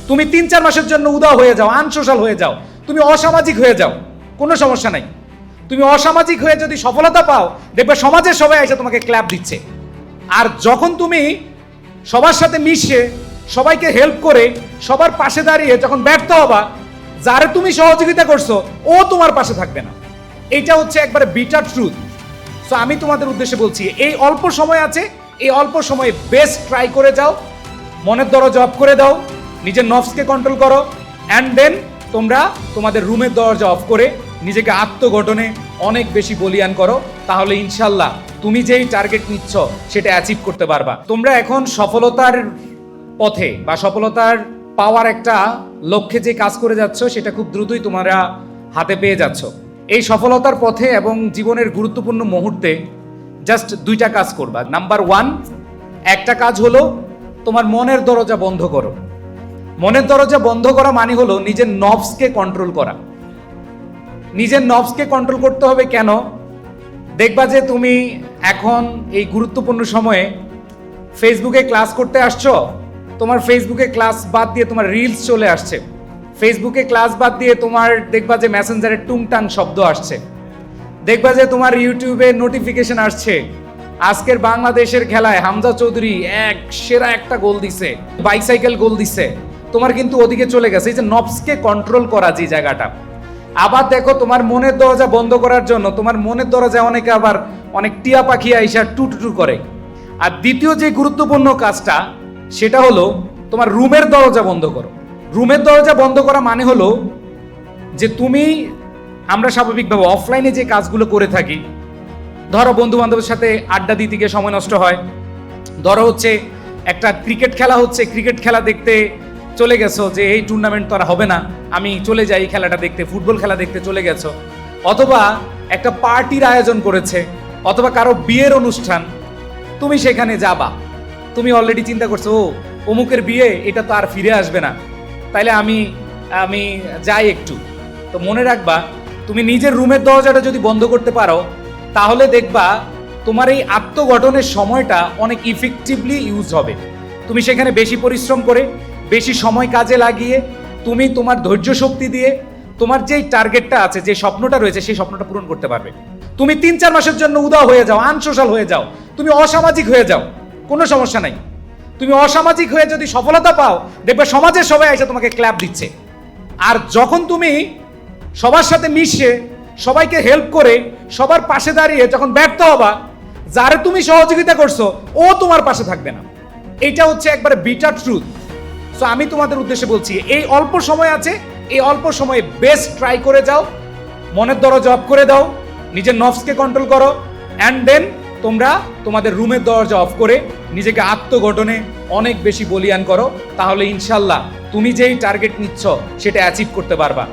তুমি 3-4 মাসের জন্য উদাও হয়ে যাও, আনসোশ্যাল হয়ে যাও, তুমি অসামাজিক হয়ে যাও, কোনো সমস্যা নাই। তুমি অসামাজিক হয়ে যদি সফলতা পাও, দেখবে সমাজের সবাই এসে তোমাকে ক্ল্যাপ দিচ্ছে। আর যখন তুমি সবার সাথে মিশে, সবাইকে হেল্প করে, সবার পাশে দাঁড়িয়ে যখন ব্যর্থ হবা, যারে তুমি সহযোগিতা করছো ও তোমার পাশে থাকবে না। এইটা হচ্ছে একবারে বিটার ট্রুথ। সো আমি তোমাদের উদ্দেশ্যে বলছি, এই অল্প সময় আছে, এই অল্প সময়ে বেস্ট ট্রাই করে যাও, মনের দরজা অফ করে দাও, নিজের নফসকে কন্ট্রোল করো, অ্যান্ড দেন তোমরা তোমাদের রুমের দরজা অফ করে নিজেকে আত্মগঠনে অনেক বেশি বলিয়ান করো। তাহলে ইনশাল্লাহ তুমি যেই টার্গেট নিচ্ছ সেটা অ্যাচিভ করতে পারবা। তোমরা এখন সফলতার পথে বা সফলতার পাওয়ার একটা লক্ষ্যে যে কাজ করে যাচ্ছ, সেটা খুব দ্রুতই তোমরা হাতে পেয়ে যাচ্ছ। এই সফলতার পথে এবং জীবনের গুরুত্বপূর্ণ মুহূর্তে জাস্ট 2টা কাজ করবা। নাম্বার 1, একটা কাজ হলো তোমার মনের দরজা বন্ধ করো। মনের দরজা বন্ধ করা মানে হলো নিজের নফসকে কন্ট্রোল করা। নিজের নফসকে কন্ট্রোল করতে হবে কেন? দেখবা যে তুমি এখন এই গুরুত্বপূর্ণ সময়ে ফেসবুকে ক্লাস করতে আসছো, তোমার ফেসবুকে ক্লাস বাদ দিয়ে তোমার রিলস চলে আসছে। ফেসবুকে ক্লাস বাদ দিয়ে তোমার দেখবা যে মেসেঞ্জারে টুংটাং শব্দ আসছে। দেখবা যে তোমার ইউটিউবে নোটিফিকেশন আসছে, আজকের বাংলাদেশের খেলায় হামজা চৌধুরী সেরা একটা গোল দিছে, বাইসাইকেল গোল দিছে। তোমার কিন্তু ওদিকে চলে গেছে। এই যে নফসকে কন্ট্রোল করা যে জায়গাটা। আবার দেখো, তোমার মনের দরজা বন্ধ করার জন্য তোমার মনের দরজায় অনেকে আবার অনেক টিয়া পাখি আইসা টুটু করে। আর দ্বিতীয় যে গুরুত্বপূর্ণ কাজটা, সেটা হলো তোমার রুমের দরজা বন্ধ করো। রুমের দরজা বন্ধ করা মানে হলো যে আমরা স্বাভাবিকভাবে অফলাইনে যে কাজগুলো করে থাকি, ধরো বন্ধু বান্ধবের সাথে আড্ডা দিতে গিয়ে সময় নষ্ট হয়, ধরো হচ্ছে একটা ক্রিকেট খেলা হচ্ছে, ক্রিকেট খেলা দেখতে চলে গেছো, যে এই টুর্নামেন্ট তো আর হবে না, আমি চলে যাই খেলাটা দেখতে, ফুটবল খেলা দেখতে চলে গেছো। অথবা একটা পার্টির আয়োজন করেছে, অথবা কারো বিয়ের অনুষ্ঠান, তুমি সেখানে যাবা। তুমি অলরেডি চিন্তা করছো, ও অমুকের বিয়ে, এটা তো আর ফিরে আসবে না, তাইলে আমি যাই একটু। তো মনে রাখবা, তুমি নিজের রুমের দরজাটা যদি বন্ধ করতে পারো, তাহলে দেখবা তোমার এই আত্মগঠনের সময়টা অনেক ইফেক্টিভলি ইউজ হবে। তুমি সেখানে বেশি পরিশ্রম করে, বেশি সময় কাজে লাগিয়ে, তুমি তোমার ধৈর্য শক্তি দিয়ে তোমার যেই টার্গেটটা আছে, যে স্বপ্নটা রয়েছে, সেই স্বপ্নটা পূরণ করতে পারবে। তুমি 3-4 মাসের জন্য উদাও হয়ে যাও, আনসোশ্যাল হয়ে যাও, তুমি অসামাজিক হয়ে যাও, কোনো সমস্যা নাই। তুমি অসামাজিক হয়ে যদি সফলতা পাও, দেখবে সমাজের সবাই এসে তোমাকে ক্ল্যাপ দিচ্ছে। আর যখন তুমি সবার সাথে মিশে, সবাইকে হেল্প করে, সবার পাশে দাঁড়িয়ে যখন ব্যর্থ হবা, যারে তুমি সহযোগিতা করছো ও তোমার পাশে থাকবে না। এইটা হচ্ছে একবারে বিটার ট্রুথ। সো আমি তোমাদের উদ্দেশ্যে বলছি, এই অল্প সময় আছে, এই অল্প সময়ে বেস্ট ট্রাই করে যাও, মনের দরজা অফ করে দাও, নিজের নফসকে কন্ট্রোল করো, অ্যান্ড দেন তোমরা তোমাদের রুমের দরজা অফ করে নিজেকে আত্মগঠনে অনেক বেশি বলিয়ান করো। তাহলে ইনশাল্লাহ তুমি যেই টার্গেট নিচ্ছ সেটা অ্যাচিভ করতে পারবা।